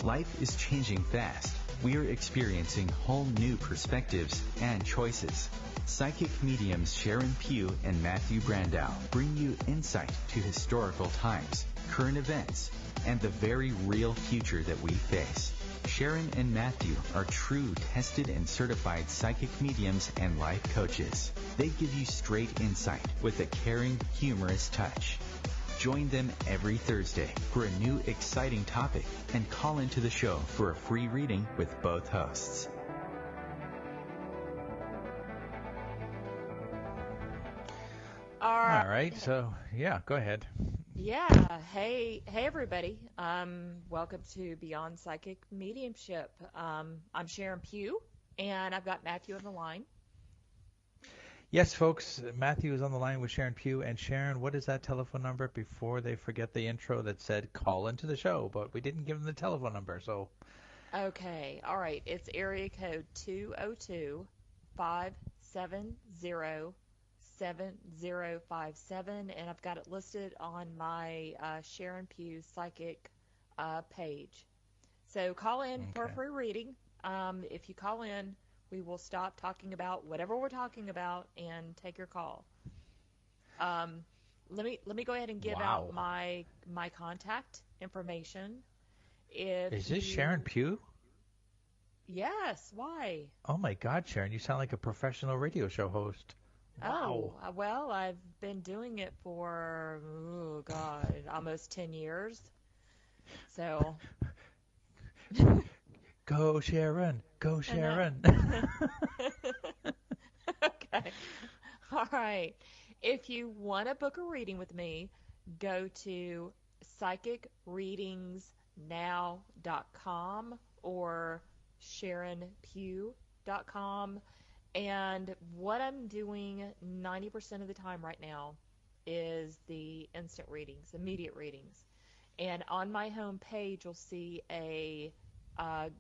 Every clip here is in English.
Life is changing fast. We are experiencing whole new perspectives and choices. Psychic mediums Sharon Pugh and Matthew Brandau bring you insight to historical times, current events, and the very real future that we face. Sharon and Matthew are true, tested, and certified psychic mediums and life coaches. They give you straight insight with a caring, humorous touch. Join them every Thursday for a new exciting topic and call into the show for a free reading with both hosts. All right. So, yeah, go ahead. Yeah. Hey, everybody. Welcome to Beyond Psychic Mediumship. I'm Sharon Pugh, and I've got Matthew on the line. Yes, folks, Matthew is on the line with Sharon Pugh. And Sharon, what is that telephone number before they forget the intro that said call into the show, but we didn't give them the telephone number, so. Okay. All right. It's area code 202-570-7057, and I've got it listed on my Sharon Pugh Psychic page. So call in for a free reading. If you call in, we will stop talking about whatever we're talking about and take your call. Let me go ahead and give out my contact information. Is this Sharon Pugh? Yes. Why? Oh my God, Sharon, you sound like a professional radio show host. Wow. Oh, well, I've been doing it for almost 10 years. So. Go Sharon, go Sharon. Okay. All right. If you want to book a reading with me, go to psychicreadingsnow.com or sharonpugh.com. And what I'm doing 90% of the time right now is the instant readings, immediate readings. And on my home page, you'll see a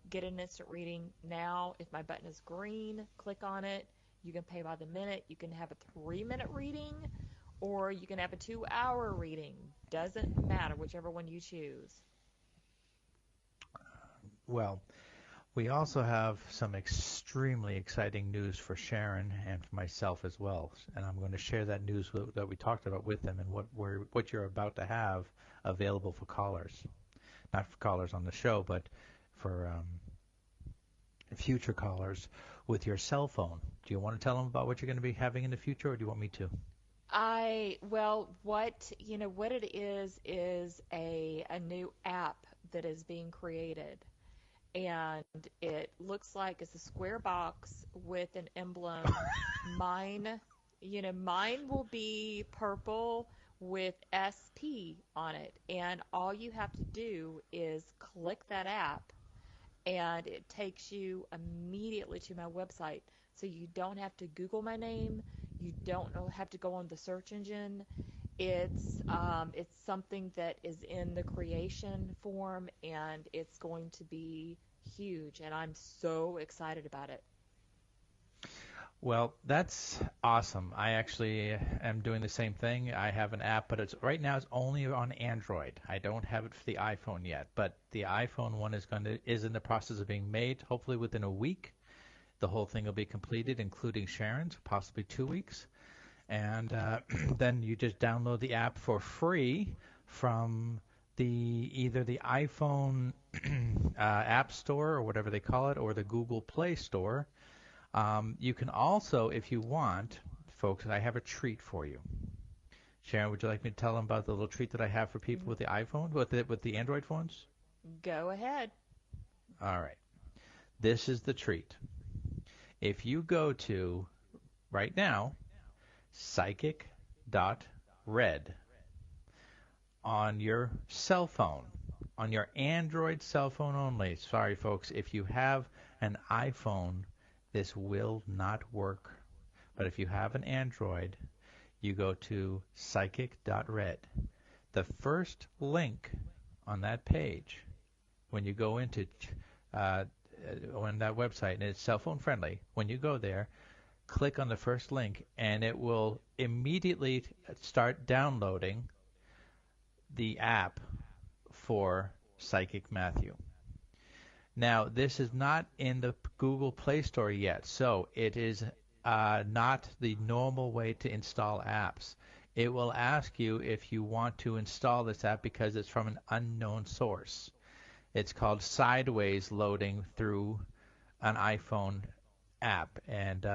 get an instant reading now. If my button is green, click on it. You can pay by the minute. You can have a 3-minute reading, or you can have a 2-hour reading. Doesn't matter, whichever one you choose. Well, we also have some extremely exciting news for Sharon and for myself as well. And I'm going to share that news that we talked about with them and what you're about to have available for callers. Not for callers on the show, but for future callers with your cell phone. Do you want to tell them about what you're going to be having in the future, or do you want me to? What it is a new app that is being created, and it looks like it's a square box with an emblem. Mine will be purple with SP on it, and all you have to do is click that app, and it takes you immediately to my website. So you don't have to Google my name. You don't have to go on the search engine. It's something that is in the creation form, and it's going to be huge, and I'm so excited about it. Well, that's awesome. I actually am doing the same thing. I have an app, but right now it's only on Android. I don't have it for the iPhone yet, but the iPhone one is in the process of being made. Hopefully within a week, the whole thing will be completed, including Sharon's, possibly 2 weeks. And then you just download the app for free from either the iPhone App Store or whatever they call it, or the Google Play Store. You can also, if you want, folks, I have a treat for you. Sharon, would you like me to tell them about the little treat that I have for people with the iPhone, with the Android phones? Go ahead. All right. This is the treat. If you go to, right now, psychic.red on your cell phone, on your Android cell phone only. Sorry, folks, if you have an iPhone, this will not work. But if you have an Android, you go to psychic.red. The first link on that page, when you go into on that website, and it's cell phone friendly, when you go there, click on the first link, and it will immediately start downloading the app for Psychic Matthew. Now, this is not in the Google Play Store yet, so it is not the normal way to install apps. It will ask you if you want to install this app because it's from an unknown source. It's called sideways loading through an iPhone app, and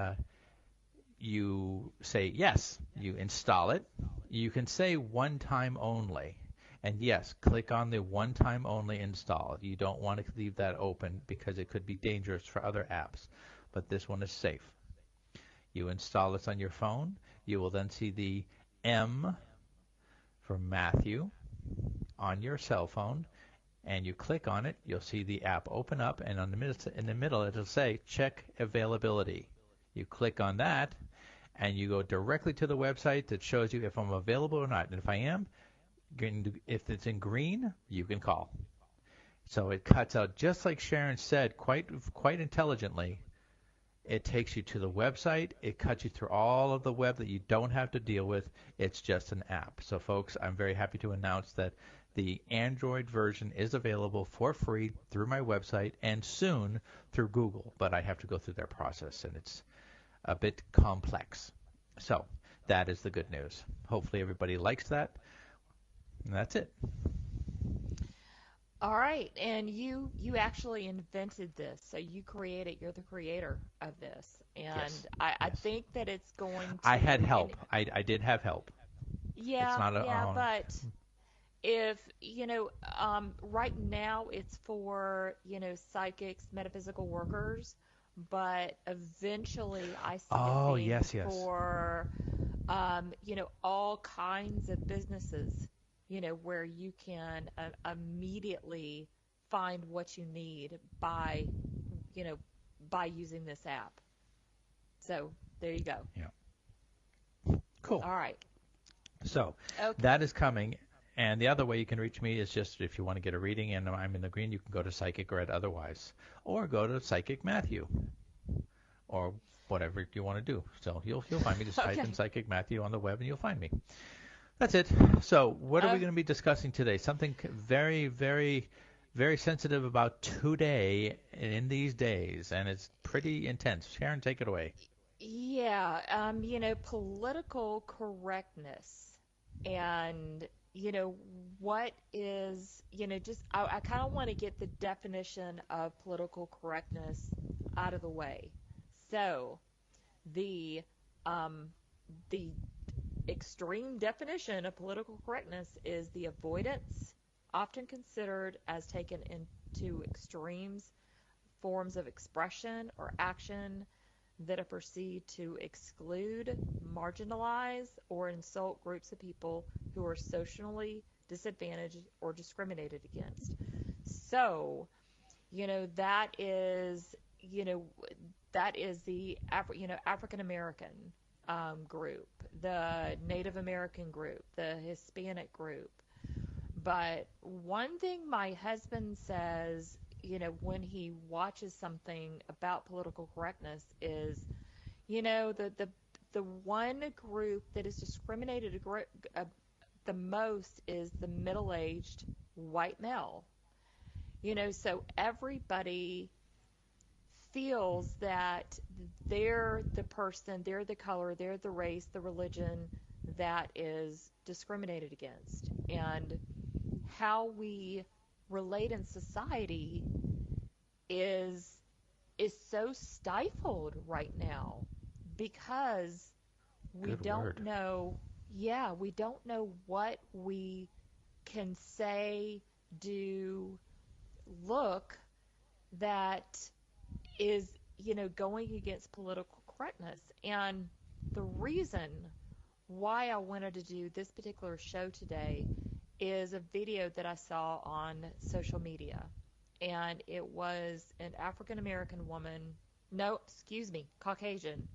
you say yes, you install it. You can say one time only. And yes, click on the one time only install. You don't want to leave that open because it could be dangerous for other apps. But this one is safe. You install this on your phone. You will then see the M for Matthew on your cell phone. And you click on it. You'll see the app open up. And in the middle, it'll say check availability. You click on that. And you go directly to the website that shows you if I'm available or not. And if I am, if it's in green, you can call. So it cuts out, just like Sharon said, quite intelligently. It takes you to the website. It cuts you through all of the web that you don't have to deal with. It's just an app. So, folks, I'm very happy to announce that the Android version is available for free through my website and soon through Google. But I have to go through their process, and it's a bit complex. So that is the good news. Hopefully everybody likes that. And that's it. All right, and you actually invented this, so you're the creator of this, and Yes. I think that it's going to. I had help. I did have help. Yeah, It's not yeah, but if right now it's for psychics, metaphysical workers, but eventually I see it being yes. for all kinds of businesses. Where you can immediately find what you need by using this app. So there you go. Yeah. Cool. All right. So Okay. that is coming. And the other way you can reach me is just if you want to get a reading and I'm in the green, you can go to Psychic Red otherwise. Or go to Psychic Matthew. Or whatever you want to do. So you'll find me. Just type in Psychic Matthew on the web and you'll find me. That's it. So what are we going to be discussing today? Something very, very, very sensitive about today in these days, and it's pretty intense. Sharon, take it away. Yeah, political correctness and, what is, just I kind of want to get the definition of political correctness out of the way. So the extreme definition of political correctness is the avoidance, often considered as taken into extremes, forms of expression or action that are perceived to exclude, marginalize, or insult groups of people who are socially disadvantaged or discriminated against. So, that is the African American group, the Native American group, the Hispanic group. But one thing my husband says, when he watches something about political correctness is, the one group that is discriminated the most is the middle-aged white male. So everybody feels that they're the person, they're the color, they're the race, the religion that is discriminated against. And how we relate in society is so stifled right now because we don't know what we can say, do, look that is, going against political correctness. And the reason why I wanted to do this particular show today is a video that I saw on social media. And it was an African American woman, Caucasian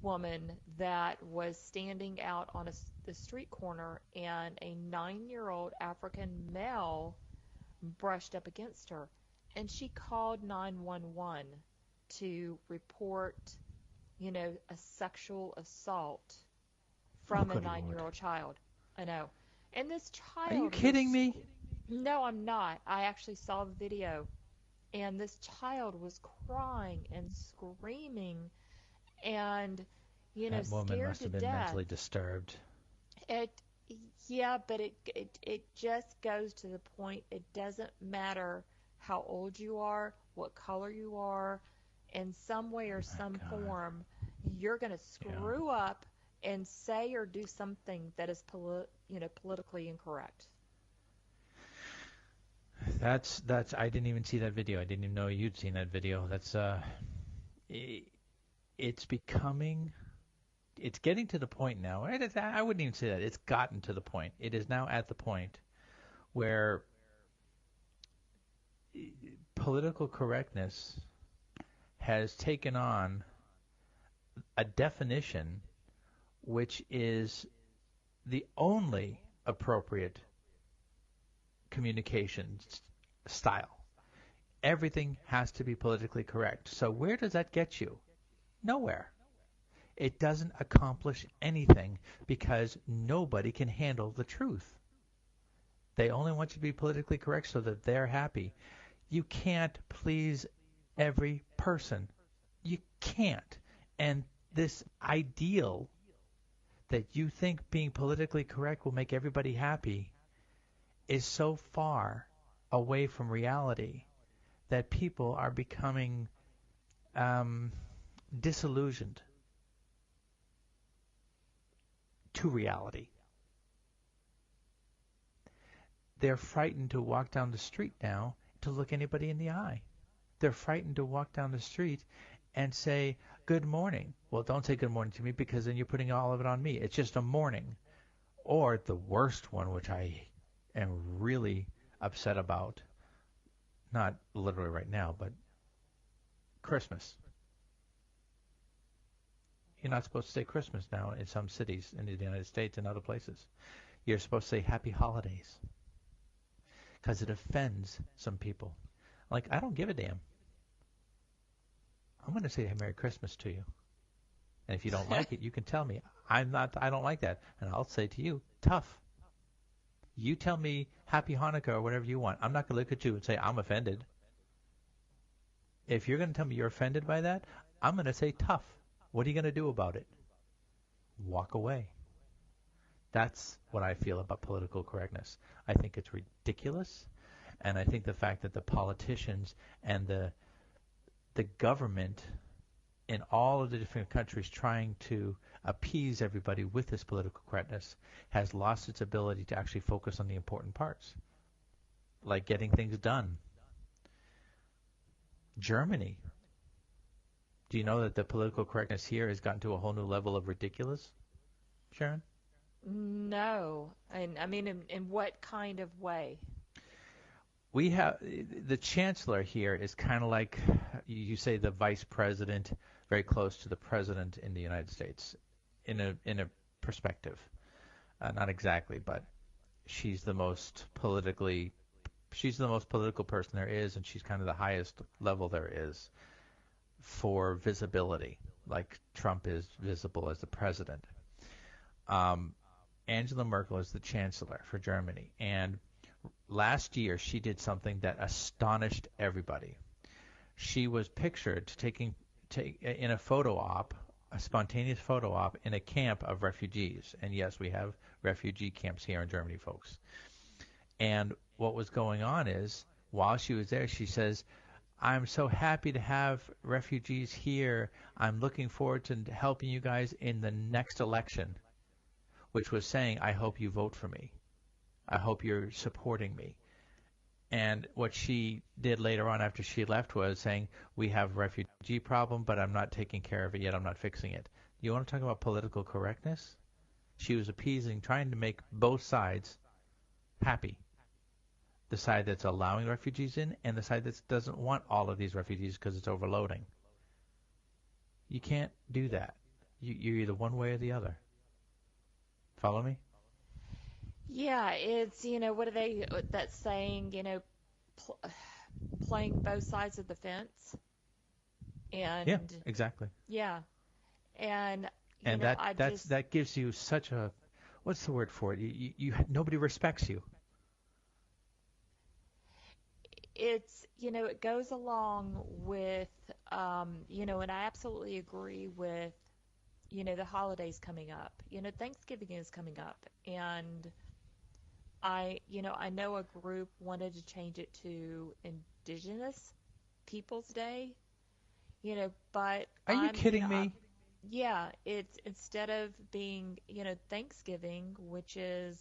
woman that was standing out on the street corner, and a 9-year-old African male brushed up against her. And she called 911 to report, a sexual assault from a 9-year-old child. I know. And this child. Are you kidding me? No, I'm not. I actually saw the video. and this child was crying and screaming and, That woman scared must to have been death. mentally disturbed. It, yeah, but it just goes to the point. It doesn't matter how old you are, what color you are, in some way or My some God. form, you're going to Yeah. screw up and say or do something that is politically incorrect. That's I didn't even see that video. I didn't even know you'd seen that video. I- it's becoming it's getting to the point now. I wouldn't even say that. It's gotten to the point. It is now at the point where political correctness has taken on a definition which is the only appropriate communication style. Everything has to be politically correct. So where does that get you? Nowhere. It doesn't accomplish anything because nobody can handle the truth. They only want you to be politically correct so that they're happy. You can't please every person. You can't. And this ideal that you think being politically correct will make everybody happy is so far away from reality that people are becoming disillusioned to reality. They're frightened to walk down the street now to look anybody in the eye. They're frightened to walk down the street and say, good morning. Well, don't say good morning to me because then you're putting all of it on me. It's just a morning. Or the worst one, which I am really upset about, not literally right now, but Christmas. You're not supposed to say Christmas now in some cities in the United States and other places. You're supposed to say Happy Holidays because it offends some people. Like, I don't give a damn. I'm going to say Merry Christmas to you. And if you don't like it, you can tell me. I don't like that. And I'll say to you, tough. You tell me Happy Hanukkah or whatever you want. I'm not going to look at you and say I'm offended. If you're going to tell me you're offended by that, I'm going to say tough. What are you going to do about it? Walk away. That's what I feel about political correctness. I think it's ridiculous, and I think the fact that the politicians and the government in all of the different countries trying to appease everybody with this political correctness has lost its ability to actually focus on the important parts, like getting things done. Germany. Do you know that the political correctness here has gotten to a whole new level of ridiculous, Sharon? No. And I mean, in what kind of way? We have the chancellor here is kind of like you say the vice president, very close to the president in the United States, in a perspective. Not exactly, but she's the most political person there is, and she's kind of the highest level there is for visibility, like Trump is visible as the president. Angela Merkel is the chancellor for Germany, and last year she did something that astonished everybody. She was pictured in a photo op, a spontaneous photo op in a camp of refugees. And yes, we have refugee camps here in Germany, folks. And what was going on is, while she was there, she says, I'm so happy to have refugees here. I'm looking forward to helping you guys in the next election, which was saying, I hope you vote for me. I hope you're supporting me. And what she did later on after she left was saying, we have a refugee problem, but I'm not taking care of it yet. I'm not fixing it. You want to talk about political correctness? She was appeasing, trying to make both sides happy. The side that's allowing refugees in and the side that doesn't want all of these refugees because it's overloading. You can't do that. You're either one way or the other. Follow me? Yeah, it's, what are they, that saying, pl- playing both sides of the fence. And Yeah, exactly. yeah, and, And that gives you such a, what's the word for it? Nobody respects you. it's, it goes along with, and I absolutely agree with, the holidays coming up. Thanksgiving is coming up, and I know a group wanted to change it to Indigenous Peoples Day, but Are you kidding me? yeah, it's instead of being, Thanksgiving, which is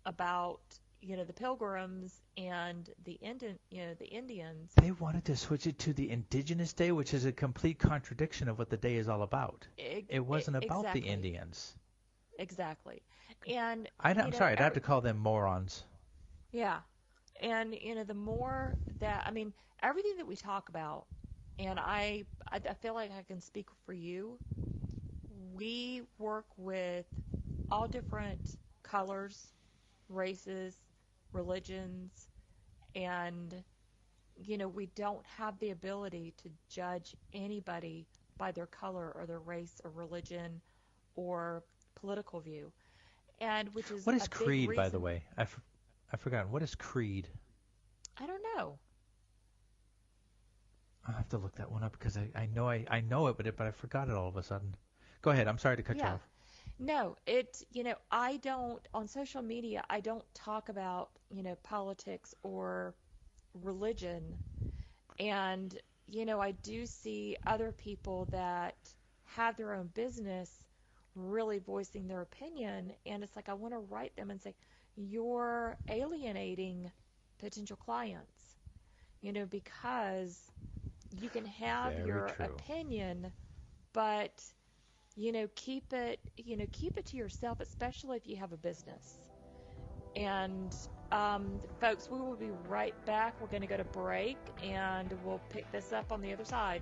about, the Pilgrims and the Indians. They wanted to switch it to the Indigenous Day, which is a complete contradiction of what the day is all about. It wasn't about the Exactly, Indians. exactly. And, I'm sorry, I'd have to call them morons. yeah, and, the more that, everything that we talk about, and I feel like I can speak for you. We work with all different colors, races, religions, and we don't have the ability to judge anybody by their color or their race or religion or political view, and which is What a is big creed, by the reason. way? I've forgotten. What is creed? I don't know. I'll have to look that one up because I know it, but I forgot it all of a sudden. Go ahead. I'm sorry to cut you Yeah. off. No, I don't, on social media, I don't talk about, politics or religion. And, I do see other people that have their own business really voicing their opinion. And it's like, I want to write them and say, you're alienating potential clients, because you can have Very your true. opinion, but, keep it to yourself, especially if you have a business. And folks, we will be right back. We're going to go to break, and we'll pick this up on the other side.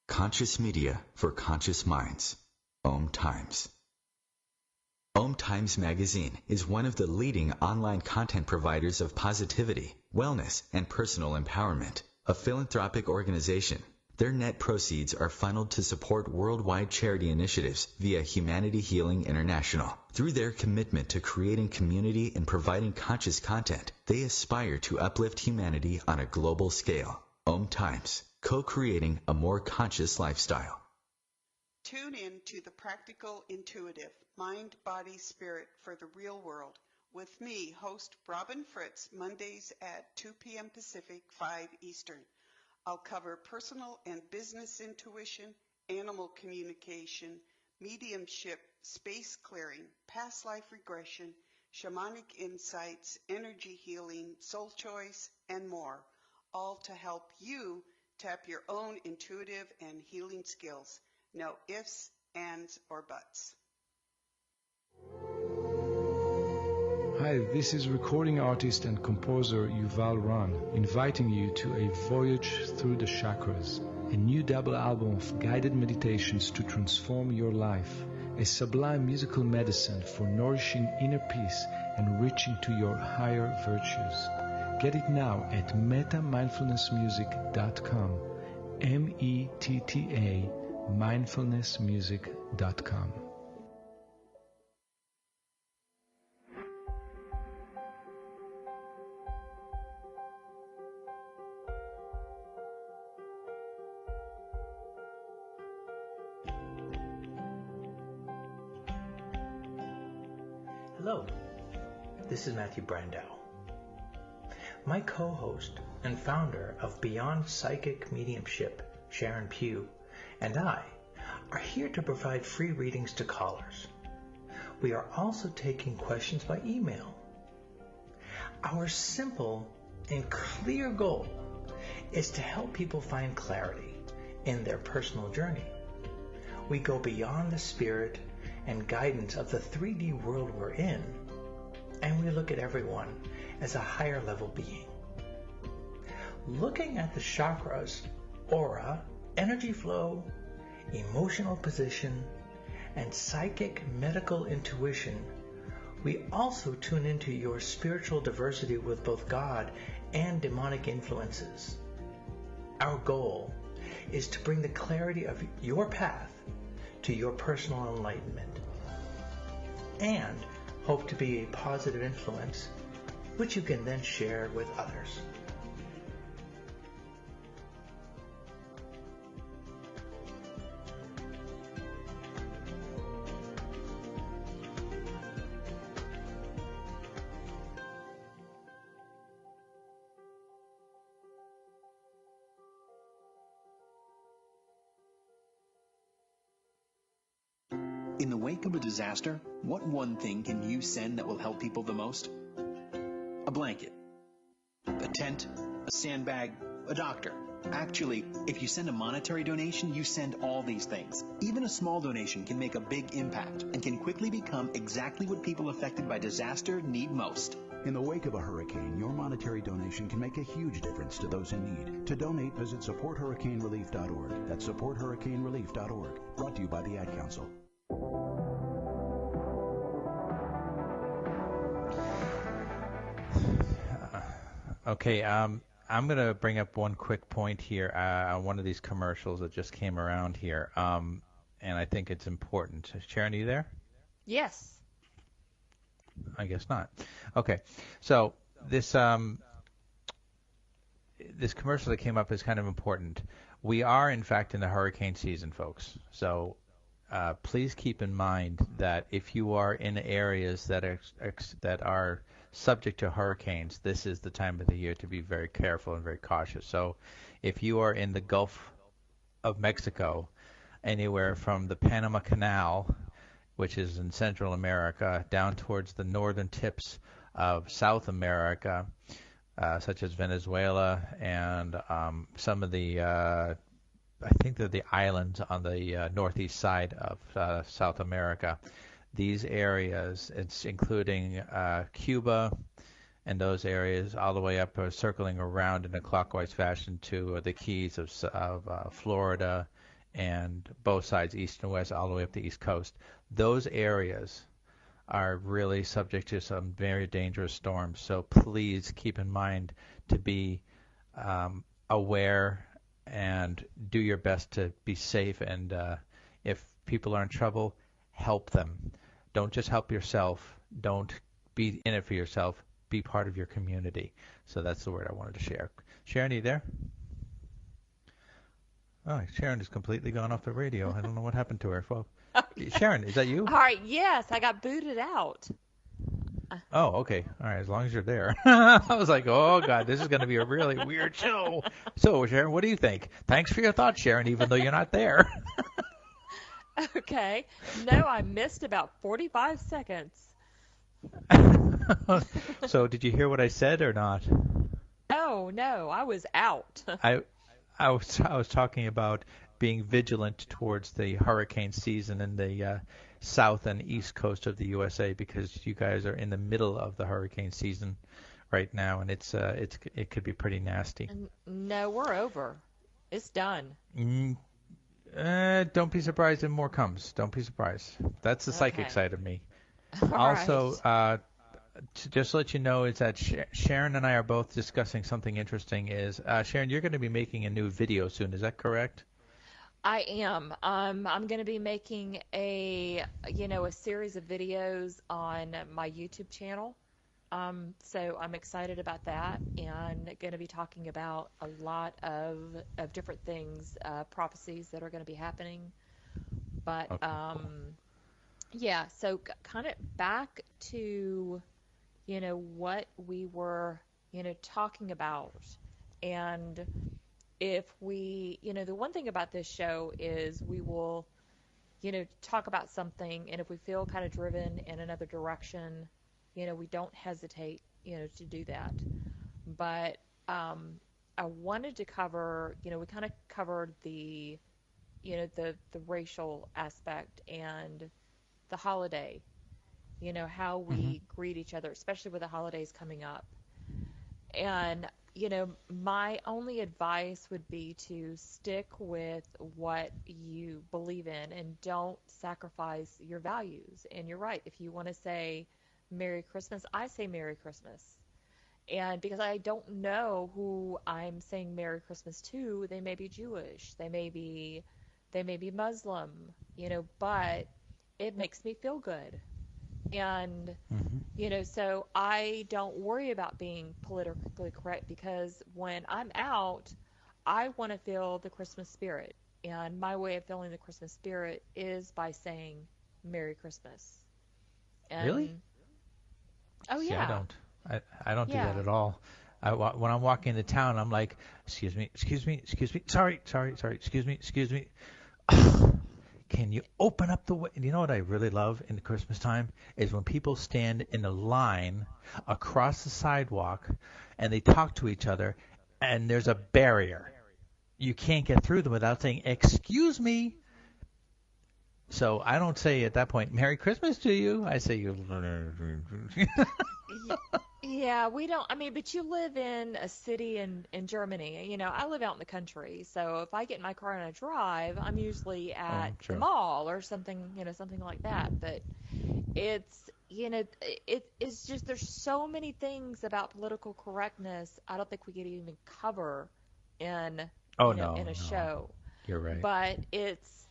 Conscious media for conscious minds. OMTimes. OMTimes magazine is one of the leading online content providers of positivity, wellness, and personal empowerment. A philanthropic organization. Their net proceeds are funneled to support worldwide charity initiatives via Humanity Healing International. Through their commitment to creating community and providing conscious content, they aspire to uplift humanity on a global scale. OMTimes, co-creating a more conscious lifestyle. Tune in to the Practical Intuitive, Mind, Body, Spirit for the Real World with me, host Robin Fritz, Mondays at 2 p.m. Pacific, 5 Eastern. I'll cover personal and business intuition, animal communication, mediumship, space clearing, past life regression, shamanic insights, energy healing, soul choice, and more, all to help you tap your own intuitive and healing skills. No ifs, ands, or buts. Hi, this is recording artist and composer Yuval Ran, inviting you to a voyage through the chakras, a new double album of guided meditations to transform your life, a sublime musical medicine for nourishing inner peace and reaching to your higher virtues. Get it now at metamindfulnessmusic.com, METTA mindfulnessmusic.com. Hello, this is Matthew Brandau. My co-host and founder of Beyond Psychic Mediumship, Sharon Pugh, and I are here to provide free readings to callers. We are also taking questions by email. Our simple and clear goal is to help people find clarity in their personal journey. We go beyond the spirit and guidance of the 3D world we're in, and we look at everyone as a higher level being. Looking at the chakras, aura, energy flow, emotional position, and psychic medical intuition, we also tune into your spiritual diversity with both God and demonic influences. Our goal is to bring the clarity of your path to your personal enlightenment, and hope to be a positive influence, which you can then share with others. In the wake of a disaster, what one thing can you send that will help people the most? A blanket, a tent, a sandbag, a doctor. Actually, if you send a monetary donation, you send all these things. Even a small donation can make a big impact and can quickly become exactly what people affected by disaster need most. In the wake of a hurricane, your monetary donation can make a huge difference to those in need. To donate, visit supporthurricanerelief.org. That's supporthurricanerelief.org. Brought to you by the Ad Council. Okay, I'm going to bring up one quick point here on one of these commercials that just came around here, and I think it's important. Sharon, are you there? Yes. I guess not. Okay, so this commercial that came up is kind of important. We are, in fact, in the hurricane season, folks. So please keep in mind that if you are in areas that are subject to hurricanes, this is the time of the year to be very careful and very cautious. So if you are in the Gulf of Mexico, anywhere from the Panama Canal, which is in Central America, down towards the northern tips of South America, such as Venezuela and some of the, I think they're the islands on the northeast side of South America. These areas, it's including Cuba and those areas, all the way up, circling around in a clockwise fashion to the Keys of Florida and both sides, east and west, all the way up the East Coast. Those areas are really subject to some very dangerous storms. So please keep in mind to be aware and do your best to be safe. And if people are in trouble, help them. Don't just help yourself. Don't be in it for yourself. Be part of your community. So that's the word I wanted to share. Sharon, are you there? Oh, Sharon has completely gone off the radio. I don't know what happened to her. Well, Sharon, is that you? All right. Yes, I got booted out. Oh, okay. All right, as long as you're there. I was like, oh, God, this is going to be a really weird show. So, Sharon, what do you think? Thanks for your thoughts, Sharon, even though you're not there. Okay. No, I missed about 45 seconds. So did you hear what I said or not? Oh, no, I was out. I was talking about being vigilant towards the hurricane season in the south and east coast of the USA, because you guys are in the middle of the hurricane season right now, and it could be pretty nasty. No, we're over. It's done. Don't be surprised if more comes. Don't be surprised. That's the psychic side of me. Also, to just let you know is that Sharon and I are both discussing something interesting. Sharon, you're going to be making a new video soon. Is that correct? I am. I'm going to be making a series of videos on my YouTube channel. So I'm excited about that, and going to be talking about a lot of different things, prophecies that are going to be happening. But Okay, cool. yeah, so kind of back to what we were talking about, and if we the one thing about this show is we will talk about something, and if we feel kind of driven in another direction, we don't hesitate, to do that. But I wanted to cover, we kind of covered the racial aspect and the holiday, how we greet each other, especially with the holidays coming up. And my only advice would be to stick with what you believe in and don't sacrifice your values. And you're right. If you want to say Merry Christmas, I say Merry Christmas. And because I don't know who I'm saying Merry Christmas to, they may be Jewish, they may be Muslim, but it makes me feel good. And so I don't worry about being politically correct because when I'm out, I want to feel the Christmas spirit. And my way of feeling the Christmas spirit is by saying Merry Christmas. And, Really? Oh, See, yeah. I don't do that Yeah. at all. When I'm walking into town, I'm like, excuse me, sorry, excuse me. Can you open up the way? You know what I really love in the Christmas time is when people stand in a line across the sidewalk and they talk to each other and there's a barrier. You can't get through them without saying, excuse me. So I don't say at that point, Merry Christmas to you. I say, you. Y- Yeah, we don't. I mean, but you live in a city in Germany. I live out in the country, so if I get in my car and I drive, I'm usually Oh, at the true. mall or something, something like that. But it's just there's so many things about political correctness. I don't think we could even cover in Oh, in no, a no. show. You're right. But it's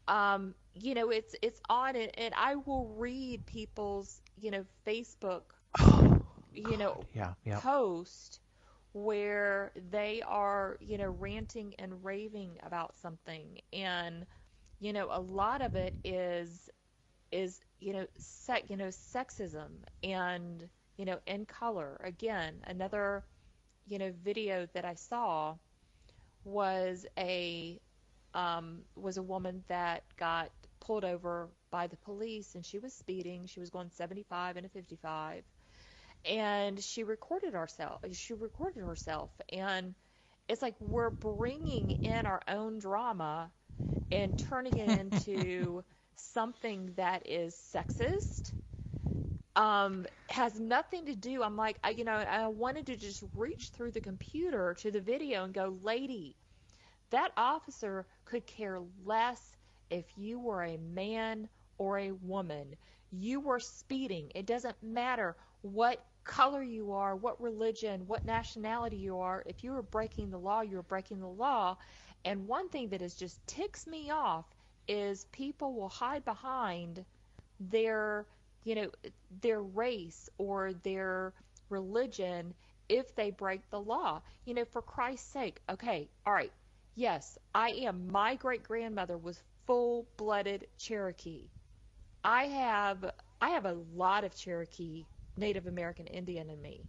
odd, and I will read people's Facebook Oh, you God. know, Yeah, yeah. post where they are, ranting and raving about something. And, a lot of it is, sexism and, in color. Again, another, video that I saw was a woman that got pulled over by the police and she was speeding. She was going 75 and a 55 and she recorded herself and it's like we're bringing in our own drama and turning it into something that is sexist. Has nothing to do. I'm like, I wanted to just reach through the computer to the video and go, lady, that officer could care less if you were a man or a woman. You were speeding. It doesn't matter what color you are, what religion, what nationality you are. If you were breaking the law, you were breaking the law. And one thing that is just ticks me off is people will hide behind their, you know, their race or their religion if they break the law. For Christ's sake, okay, all right, yes, I am. My great grandmother was full-blooded Cherokee. I have I have a lot of Cherokee Native American Indian in me.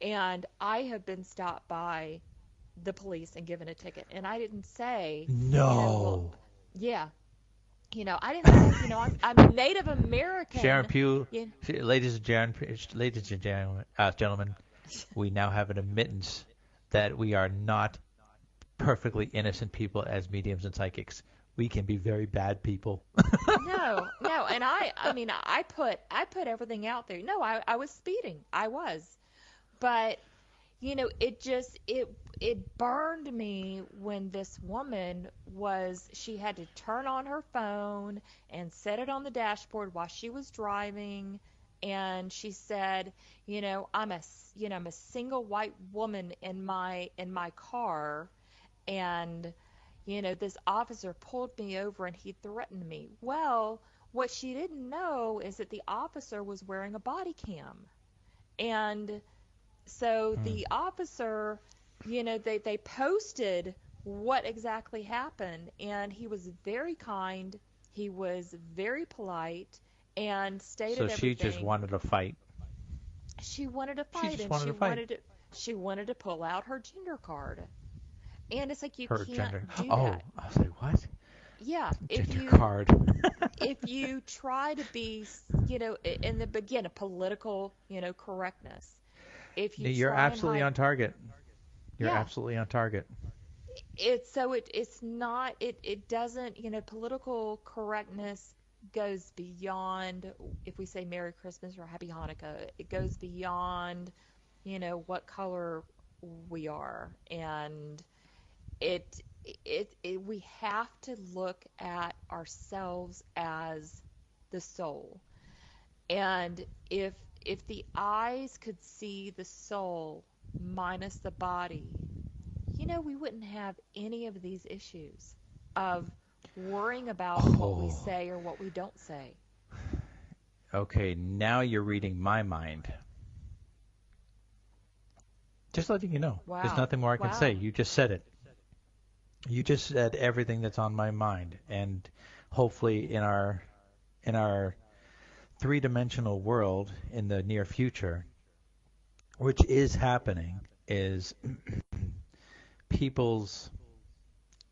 And I have been stopped by the police and given a ticket. And I didn't say, well, No. yeah, I didn't say, I'm Native Sharon American. Pugh, Yeah, ladies and gentlemen, we now have an admittance that we are not perfectly innocent people as mediums and psychics. We can be very bad people. no, no, and I mean, I put everything out there. No, I was speeding. I was. But it burned me when this woman she had to turn on her phone and set it on the dashboard while she was driving, and she said, I'm a single white woman in my car, and this officer pulled me over and he threatened me. Well, what she didn't know is that the officer was wearing a body cam. And so Hmm. the officer, they posted what exactly happened, and he was very kind, he was very polite, and So stated she just everything. wanted to fight. She wanted to She fight, just and wanted to fight. she wanted to pull out her gender card, and it's like you Her can't gender. do Oh, that. I was like, what? Yeah, if Gender you card. if you try to be, in the beginning, political, correctness. If you You're try and absolutely hide, on target. You're yeah, absolutely on target. it's not it doesn't political correctness goes beyond if we say Merry Christmas or Happy Hanukkah. It goes beyond what color we are. And we have to look at ourselves as the soul. And if the eyes could see the soul minus the body, we wouldn't have any of these issues of worrying about what we Oh, say or what we don't say. okay. Now you're reading my mind. Just letting you know. There's Wow. nothing more I can say. Wow. You just said it. You just said everything that's on my mind, and hopefully in our three-dimensional world in the near future, which is happening, is people's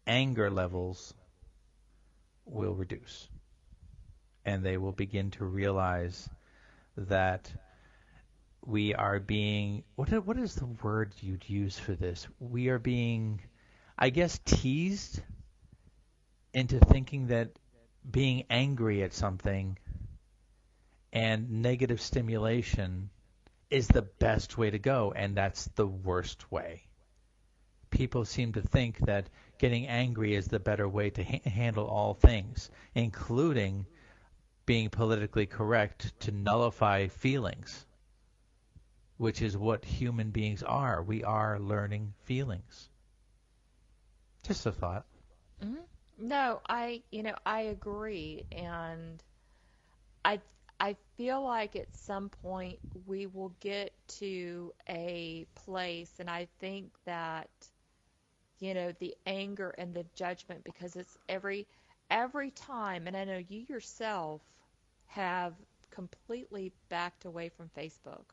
anger levels will reduce, and they will begin to realize that we are being what is the word you'd use for this? We are being, I guess, teased into thinking that being angry at something and negative stimulation is the best way to go, and that's the worst way. People seem to think that getting angry is the better way to handle all things, including being politically correct to nullify feelings, which is what human beings are. We are learning feelings. Just a thought. hmm No, I agree, and I I feel like at some point we will get to a place, and I think that the anger and the judgment, because it's every time, and I know you yourself have completely backed away from Facebook.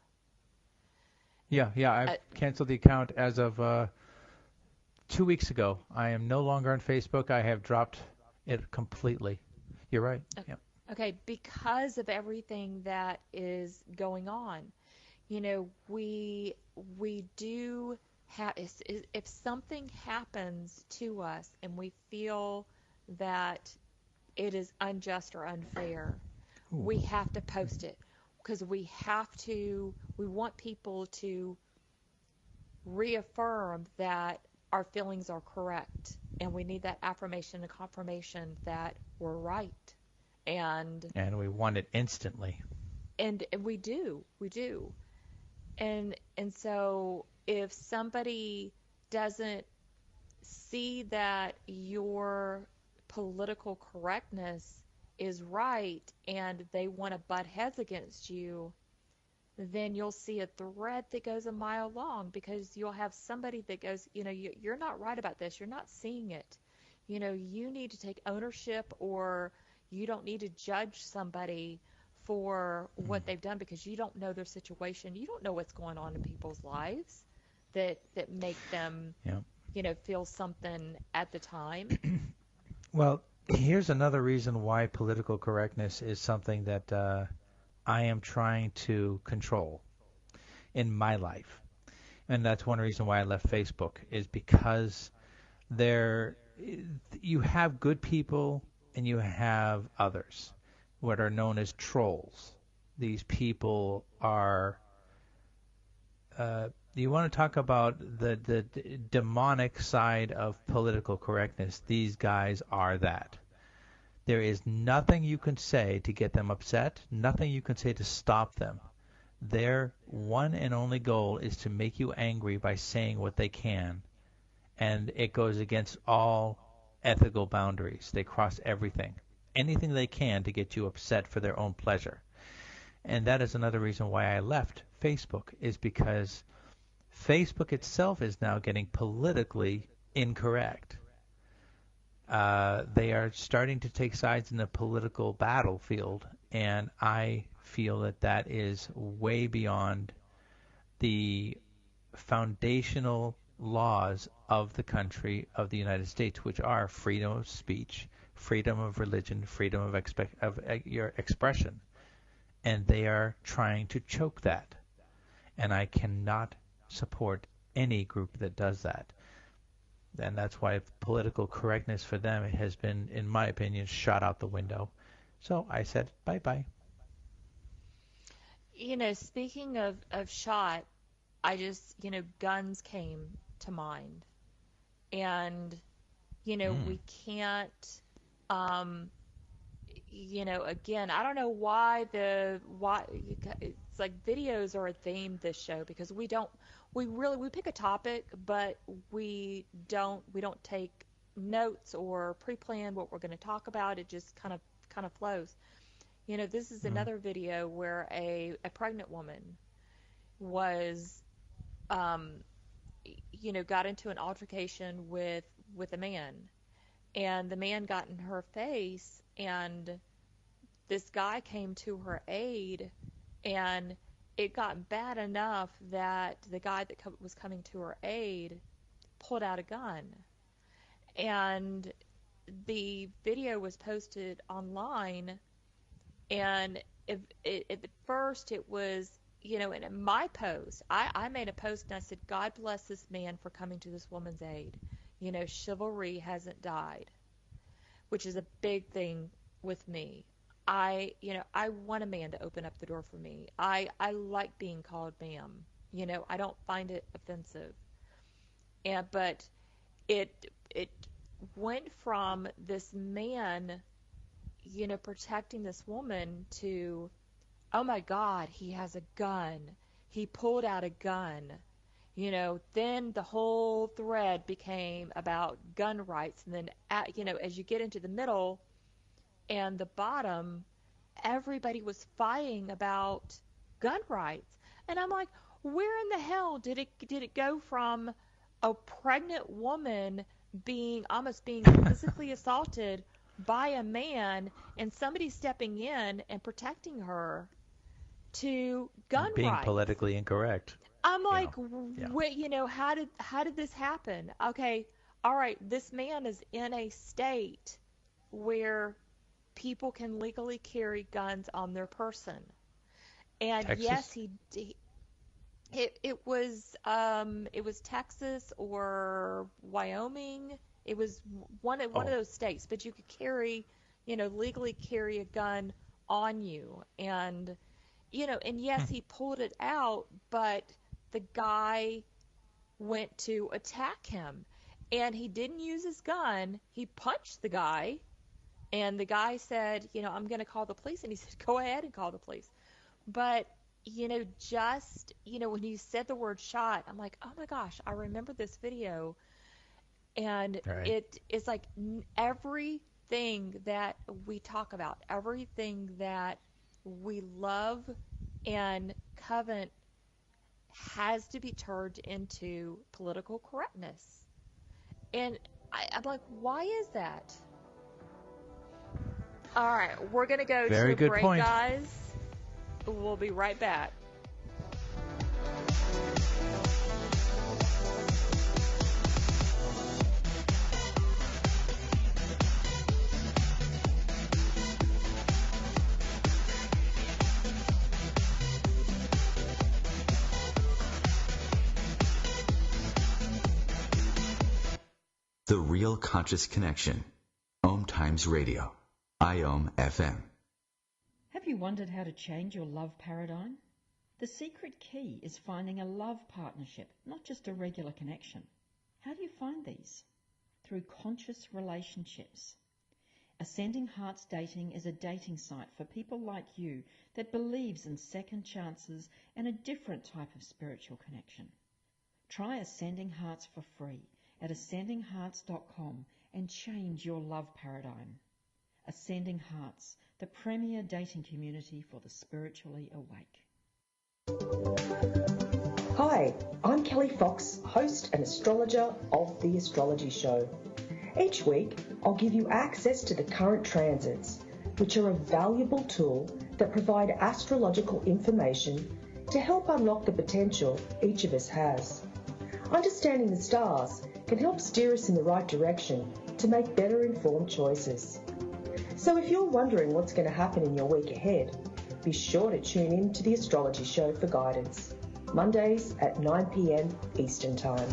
Yeah, I've Uh, canceled the account as of 2 weeks ago. I am no longer on Facebook. I have dropped it completely. You're right. Yeah. okay, because of everything that is going on. We do have, if something happens to us and we feel that it is unjust or unfair, Ooh. we have to post it, because we want people to reaffirm that our feelings are correct, and we need that affirmation and confirmation that we're right. And And we want it instantly. we do. And so if somebody doesn't see that your political correctness is right and they want to butt heads against you, then you'll see a thread that goes a mile long, because you'll have somebody that goes, you're not right about this. You're not seeing it. You need to take ownership, or you don't need to judge somebody for what they've done, because you don't know their situation. You don't know what's going on in people's lives that make them, Yeah. feel something at the time. Well, here's another reason why political correctness is something that I am trying to control in my life. And that's one reason why I left Facebook, is because there you have good people and you have others, what are known as trolls. These people are you want to talk about the demonic side of political correctness? These guys are that. There is nothing you can say to get them upset, nothing you can say to stop them. Their one and only goal is to make you angry by saying what they can, and it goes against all ethical boundaries. They cross everything. Anything they can to get you upset for their own pleasure. And that is another reason why I left Facebook, is because Facebook itself is now getting politically incorrect. They are starting to take sides in the political battlefield, and I feel that that is way beyond the foundational laws of the country of the United States, which are freedom of speech, freedom of religion, freedom of your expression. And they are trying to choke that. And I cannot support any group that does that. And that's why political correctness for them has been, in my opinion, shot out the window. So I said bye-bye. Speaking of shot, I just, guns came to mind. And, we can't, again, I don't know why it's like videos are a theme this show, because we pick a topic, but we don't take notes or pre-plan what we're going to talk about. It just kind of flows. This is another video where a pregnant woman was, got into an altercation with a man, and the man got in her face, and this guy came to her aid, and it got bad enough that the guy that was coming to her aid pulled out a gun. And the video was posted online, and at first it was, and in my post, I made a post and I said, God bless this man for coming to this woman's aid. Chivalry hasn't died, which is a big thing with me. I want a man to open up the door for me. I like being called ma'am. I don't find it offensive. But it went from this man, protecting this woman to, oh my God, he has a gun. He pulled out a gun. Then the whole thread became about gun rights. And then, as you get into the middle and the bottom, everybody was fighting about gun rights. And I'm like, where in the hell did it go from a pregnant woman almost being physically assaulted by a man and somebody stepping in and protecting her to gun being rights? Politically incorrect. I'm like, wait, how did this happen? Okay, all right, this man is in a state where people can legally carry guns on their person, and Texas? yes, it was Texas or Wyoming. It was one of those states, but you could legally carry a gun on you, and yes, he pulled it out, but the guy went to attack him, and he didn't use his gun. He punched the guy, and the guy said, I'm going to call the police, and he said, go ahead and call the police. But when you said the word shot, I'm like, oh my gosh, I remember this video. And right. it's like everything that we talk about, everything that we love and covet has to be turned into political correctness. And I'm like, why is that? All right, we're going to go Very to a good break, point. guys. We'll be right back. The Real Conscious Connection. OMTimes Radio. IOM FM. Have you wondered how to change your love paradigm? The secret key is finding a love partnership, not just a regular connection. How do you find these? Through conscious relationships. Ascending Hearts Dating is a dating site for people like you that believes in second chances and a different type of spiritual connection. Try Ascending Hearts for free at ascendinghearts.com and change your love paradigm. Ascending Hearts, the premier dating community for the spiritually awake. Hi, I'm Kelly Fox, host and astrologer of The Astrology Show. Each week, I'll give you access to the current transits, which are a valuable tool that provide astrological information to help unlock the potential each of us has. Understanding the stars can help steer us in the right direction to make better informed choices. So if you're wondering what's going to happen in your week ahead, be sure to tune in to The Astrology Show for guidance, Mondays at 9 p.m. Eastern Time.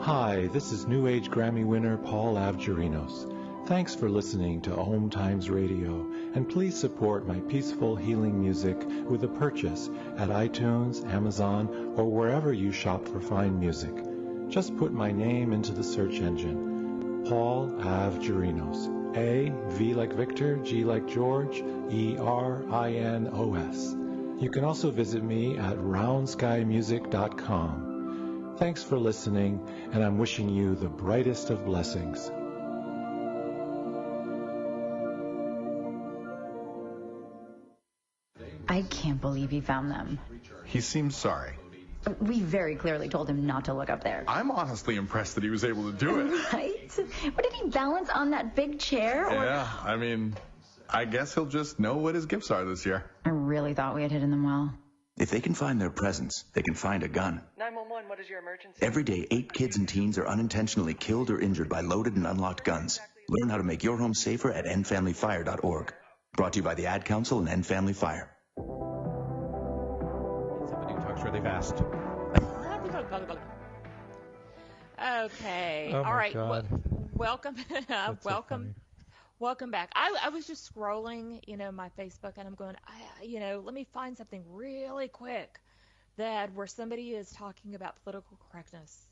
Hi, this is New Age Grammy winner Paul Avgerinos. Thanks for listening to OMTimes Radio, and please support my peaceful healing music with a purchase at iTunes, Amazon, or wherever you shop for fine music. Just put my name into the search engine, Paul Avgerinos, A, V like Victor, G like George, E-R-I-N-O-S. You can also visit me at roundskymusic.com. Thanks for listening, and I'm wishing you the brightest of blessings. I can't believe he found them. He seems sorry. We very clearly told him not to look up there. I'm honestly impressed that he was able to do it. Right? What, did he balance on that big chair? Or... Yeah, I mean, I guess he'll just know what his gifts are this year. I really thought we had hidden them well. If they can find their presents, they can find a gun. 911, what is your emergency? Every day, 8 kids and teens are unintentionally killed or injured by loaded and unlocked guns. Learn how to make your home safer at endfamilyfire.org. Brought to you by the Ad Council and End Family Fire. Somebody who talks really fast. Okay. Oh All right. welcome. Welcome back. I was just scrolling, my Facebook, and I'm going, let me find something really quick where somebody is talking about political correctness.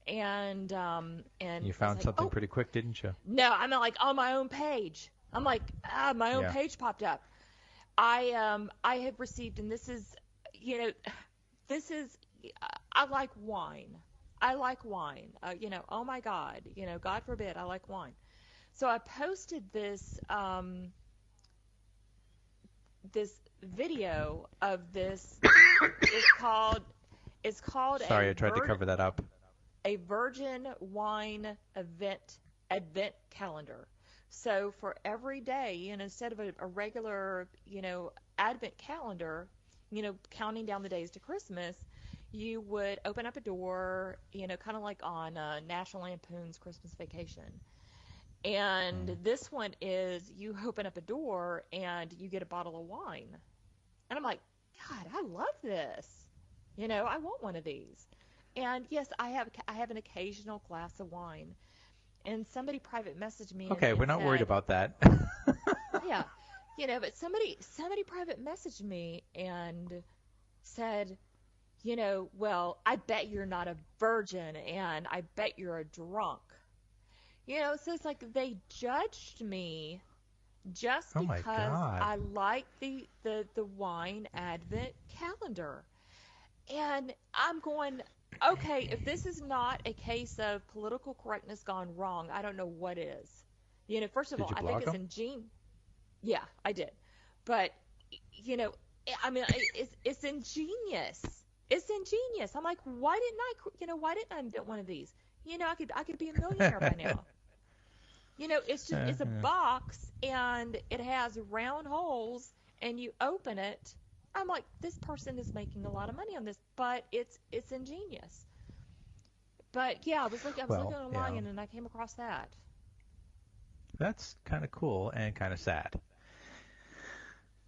And you found something pretty quick, didn't you? No, I'm like on my own page. I'm like, my own page popped up. I have received, and this is, I like wine. Oh my God, God forbid, I like wine. So I posted this video of this. It's called. Sorry, I tried to cover that up. A virgin wine advent calendar. So for every day, instead of a regular, advent calendar, counting down the days to Christmas, you would open up a door, kind of like on National Lampoon's Christmas Vacation. And this one is you open up a door and you get a bottle of wine. And I'm like, God, I love this. I want one of these. And yes, I have an occasional glass of wine. And somebody private messaged me. Okay, we're not worried about that. Yeah. But somebody private messaged me and said, well, I bet you're not a virgin and I bet you're a drunk. So it's like they judged me just because I like the wine advent calendar. And I'm going, okay, if this is not a case of political correctness gone wrong, I don't know what is. First of all, I think it's ingenious. Yeah, I did. But, I mean, it's ingenious. It's ingenious. I'm like, why didn't I invent one of these? I could be a millionaire by now. It's just it's a box and it has round holes and you open it. I'm like, this person is making a lot of money on this, but it's ingenious. But yeah, I was looking online and I came across that. That's kind of cool and kind of sad.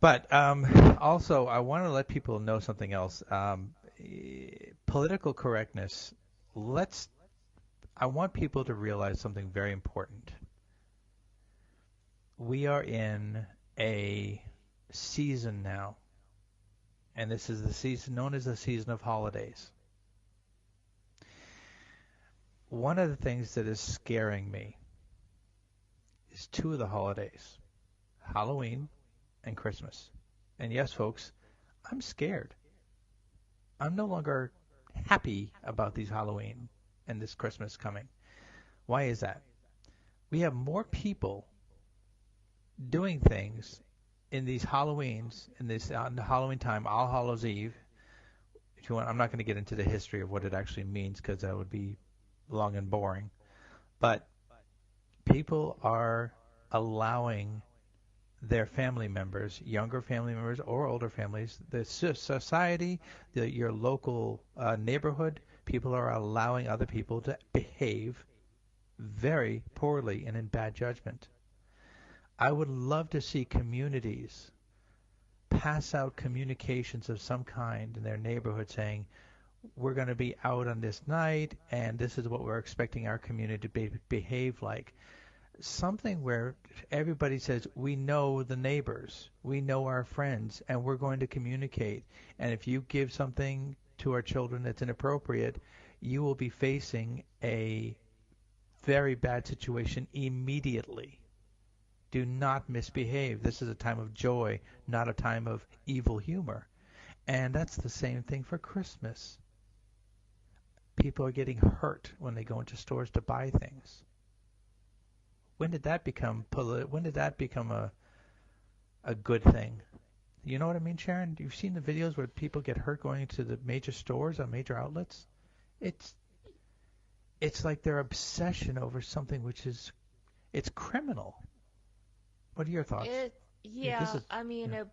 But also, I want to let people know something else. Political correctness. I want people to realize something very important. We are in a season now, and this is the season known as the season of holidays. One of the things that is scaring me is 2 of the holidays, Halloween and Christmas. And yes, folks, I'm scared. I'm no longer happy about these Halloween and this Christmas coming. Why is that? We have more people doing things in these Halloweens, in this on the Halloween time, All Hallows Eve. If you want, I'm not going to get into the history of what it actually means because that would be long and boring. But people are allowing their family members, younger family members or older families, the society, your local neighborhood, people are allowing other people to behave very poorly and in bad judgment. I would love to see communities pass out communications of some kind in their neighborhood saying, we're going to be out on this night and this is what we're expecting our community to behave like. something where everybody says, we know the neighbors, we know our friends, and we're going to communicate. And if you give something to our children that's inappropriate, you will be facing a very bad situation immediately. Do not misbehave. This is a time of joy, not a time of evil humor. And that's the same thing for Christmas. People are getting hurt when they go into stores to buy things. When did that become a good thing? You know what I mean, Sharon? You've seen the videos where people get hurt going into the major stores or major outlets? It's like their obsession over something which is criminal. What are your thoughts?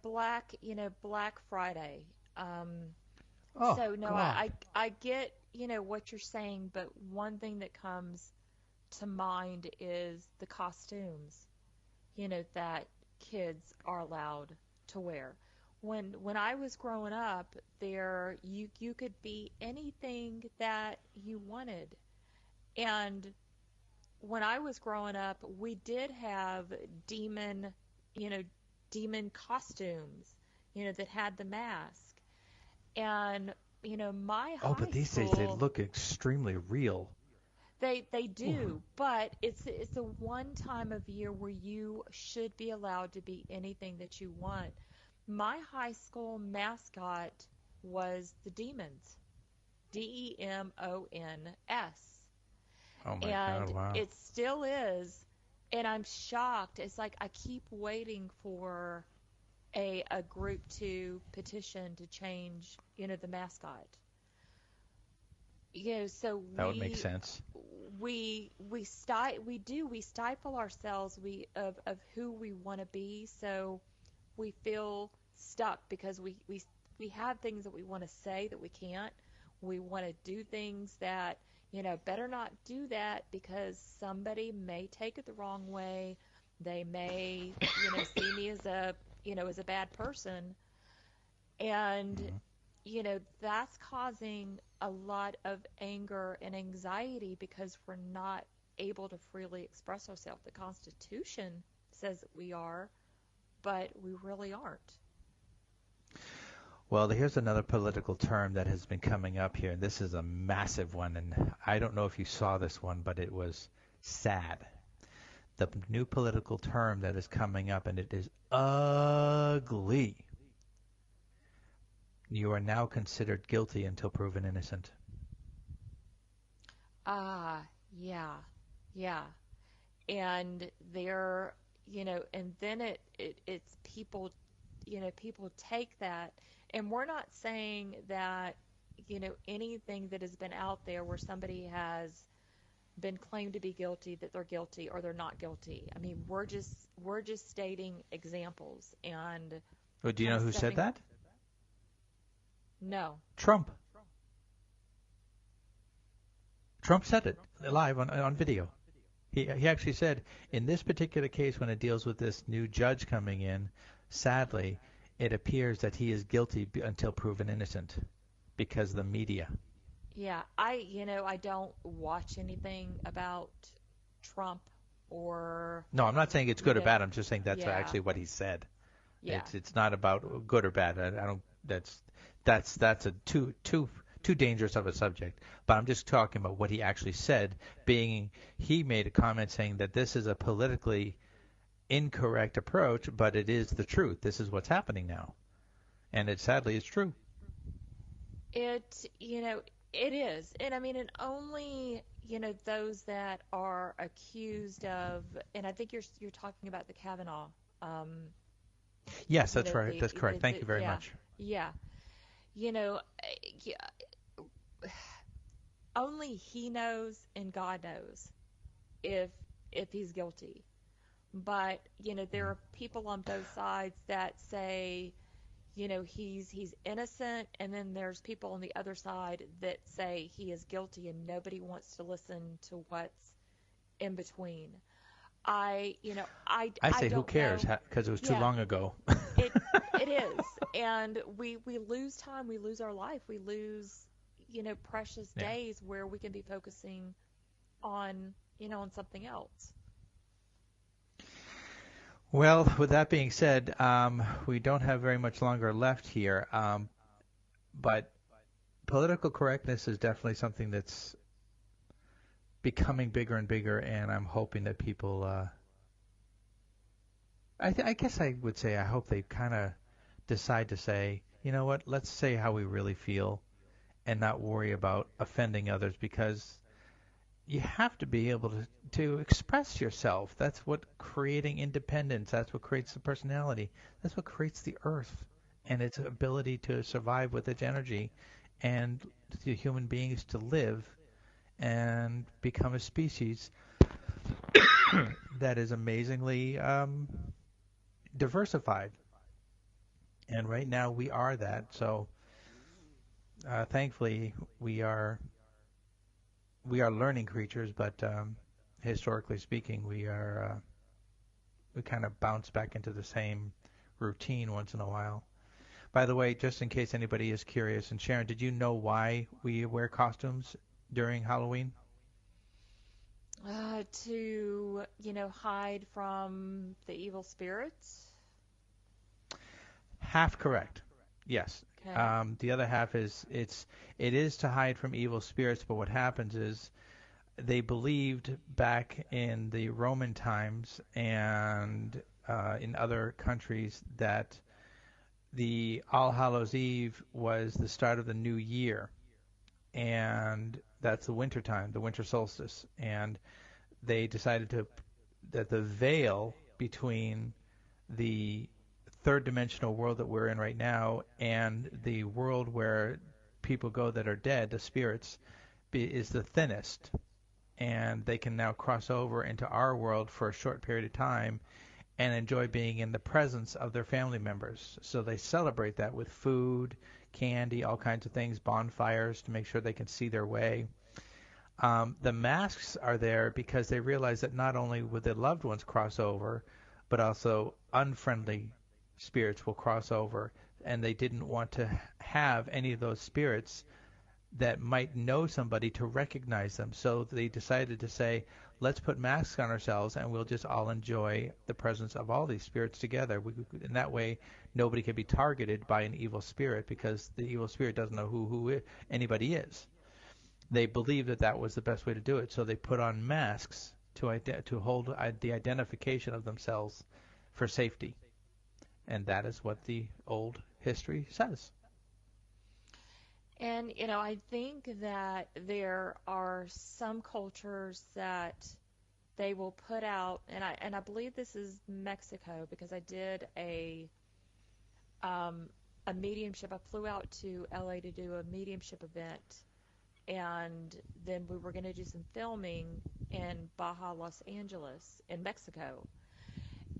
Black Friday. Oh, so no, God. I get, what you're saying, but one thing that comes to mind is the costumes, that kids are allowed to wear. When I was growing up, you could be anything that you wanted. And when I was growing up, we did have demon costumes, that had the mask. And, my high Oh, but these days they look extremely real. They do, but it's the one time of year where you should be allowed to be anything that you want. My high school mascot was the Demons, Demons. Oh my And God! Wow. it still is, and I'm shocked. It's like I keep waiting for a group to petition to change, the mascot. So that would make sense. We stifle ourselves of who we want to be, so we feel stuck because we have things that we want to say that we can't. We want to do things that, better not do that because somebody may take it the wrong way. They may, see me as a bad person. And, that's causing a lot of anger and anxiety because we're not able to freely express ourselves. The Constitution says that we are, but we really aren't. Well, here's another political term that has been coming up here, and this is a massive one, and I don't know if you saw this one, but it was sad. The new political term that is coming up, and it is ugly. You are now considered guilty until proven innocent. Yeah. And they're, and then it's people, people take that, and we're not saying that, anything that has been out there where somebody has been claimed to be guilty, that they're guilty or they're not guilty. I mean, we're just stating examples. And well, do you know who said that? No. Trump said it live on video. He actually said, in this particular case, when it deals with this new judge coming in, sadly, it appears that he is guilty until proven innocent because of the media. Yeah, I don't watch anything about Trump or... No, I'm not saying it's good or bad. I'm just saying that's actually what he said. Yeah. It's not about good or bad. I don't. That's a too dangerous of a subject. But I'm just talking about what he actually said. He made a comment saying that this is a politically incorrect approach, but it is the truth. This is what's happening now, and sadly it's true. It is, and I mean, and only those that are accused of, and I think you're talking about the Kavanaugh. Yes, that's right. That's correct. Thank you very much. Yeah. Only he knows and God knows if he's guilty. But, there are people on both sides that say, he's innocent, and then there's people on the other side that say he is guilty, and nobody wants to listen to what's in between. I say who cares, because it was too long ago. It is, and we lose time, we lose our life, we lose precious days where we can be focusing on on something else. Well, with that being said, we don't have very much longer left here, but political correctness is definitely something that's becoming bigger and bigger, and I'm hoping that people, I guess I would say I hope they kind of decide to say, you know what, let's say how we really feel and not worry about offending others, because you have to be able to express yourself. That's what creating independence, that's what creates the personality, that's what creates the earth and its ability to survive with its energy and the human beings to live and become a species that is amazingly diversified. And right now we are that. So thankfully we are learning creatures, but historically speaking, we kind of bounce back into the same routine once in a while. By the way, just in case anybody is curious, and Sharon, did you know why we wear costumes during Halloween? To, hide from the evil spirits. Half correct. Yes. Okay. The other half is it is to hide from evil spirits, but what happens is they believed back in the Roman times and in other countries that the All Hallows Eve was the start of the new year, and that's the winter time, the winter solstice, and they decided that the veil between the third dimensional world that we're in right now and the world where people go that are dead, the spirits, is the thinnest, and they can now cross over into our world for a short period of time and enjoy being in the presence of their family members. So they celebrate that with food, candy, all kinds of things, bonfires to make sure they can see their way. The masks are there because they realize that not only would their loved ones cross over, but also unfriendly spirits will cross over, and they didn't want to have any of those spirits that might know somebody to recognize them. So they decided to say, let's put masks on ourselves and we'll just all enjoy the presence of all these spirits together. In that way, nobody can be targeted by an evil spirit because the evil spirit doesn't know who anybody is. They believed that that was the best way to do it, so they put on masks to hold the identification of themselves for safety. And that is what the old history says. And, I think that there are some cultures that they will put out, and I believe this is Mexico, because I did a mediumship. I flew out to LA to do a mediumship event, and then we were going to do some filming in Baja, Los Angeles, in Mexico.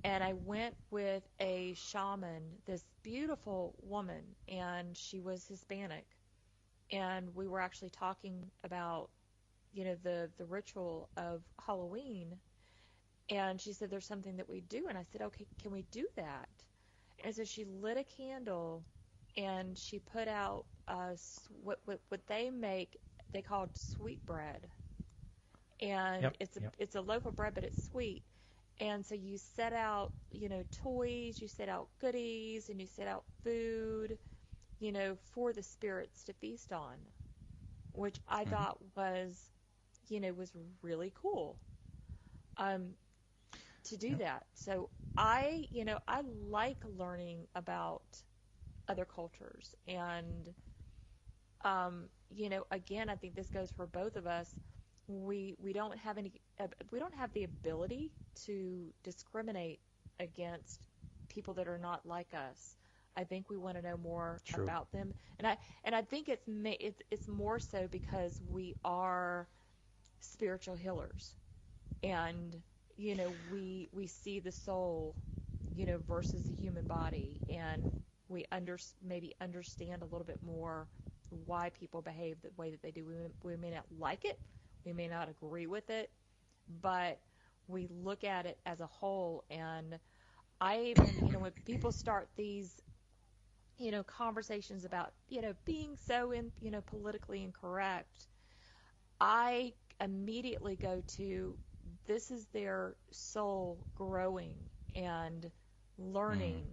And I went with a shaman, this beautiful woman, and she was Hispanic. And we were actually talking about, the ritual of Halloween. And she said, there's something that we do. And I said, okay, can we do that? And so she lit a candle, and she put out what they make, they called sweet bread. And Yep, it's a loaf of bread, but it's sweet. And so you set out, toys, you set out goodies, and you set out food, for the spirits to feast on, which I thought was really cool to do that. So I like learning about other cultures. And, again, I think this goes for both of us. We don't have the ability to discriminate against people that are not like us. I think we want to know more about them, and I think it's more so because we are spiritual healers, and we see the soul, versus the human body, and we maybe understand a little bit more why people behave the way that they do. We may not like it, we may not agree with it, but we look at it as a whole. And I even, when people start these conversations about, being so politically incorrect, I immediately go to, this is their soul growing, and learning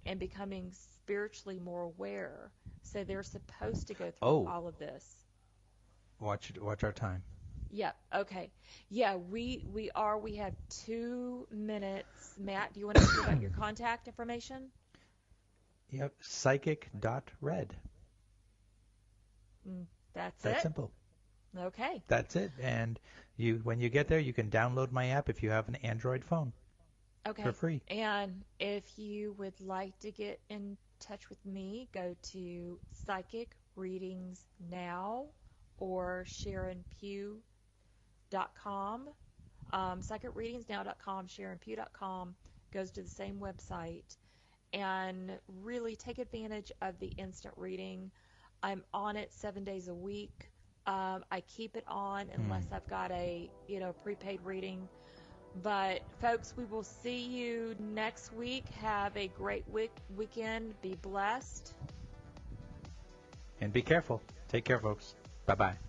and becoming spiritually more aware. So they're supposed to go through all of this. Watch our time. Yep. Okay. Yeah, we have 2 minutes. Matt, do you want to give out your contact information? Yep. Psychic.red. That's it? That's simple. Okay. That's it. And when you get there, you can download my app if you have an Android phone. Okay. For free. And if you would like to get in touch with me, go to Psychic Readings Now or SharonPugh.com. PsychicReadingsNow.com, SharonPugh.com goes to the same website. And really take advantage of the instant reading. I'm on it 7 days a week. I keep it on unless I've got a prepaid reading. But folks, we will see you next week. Have a great weekend. Be blessed. And be careful. Take care, folks. Bye-bye.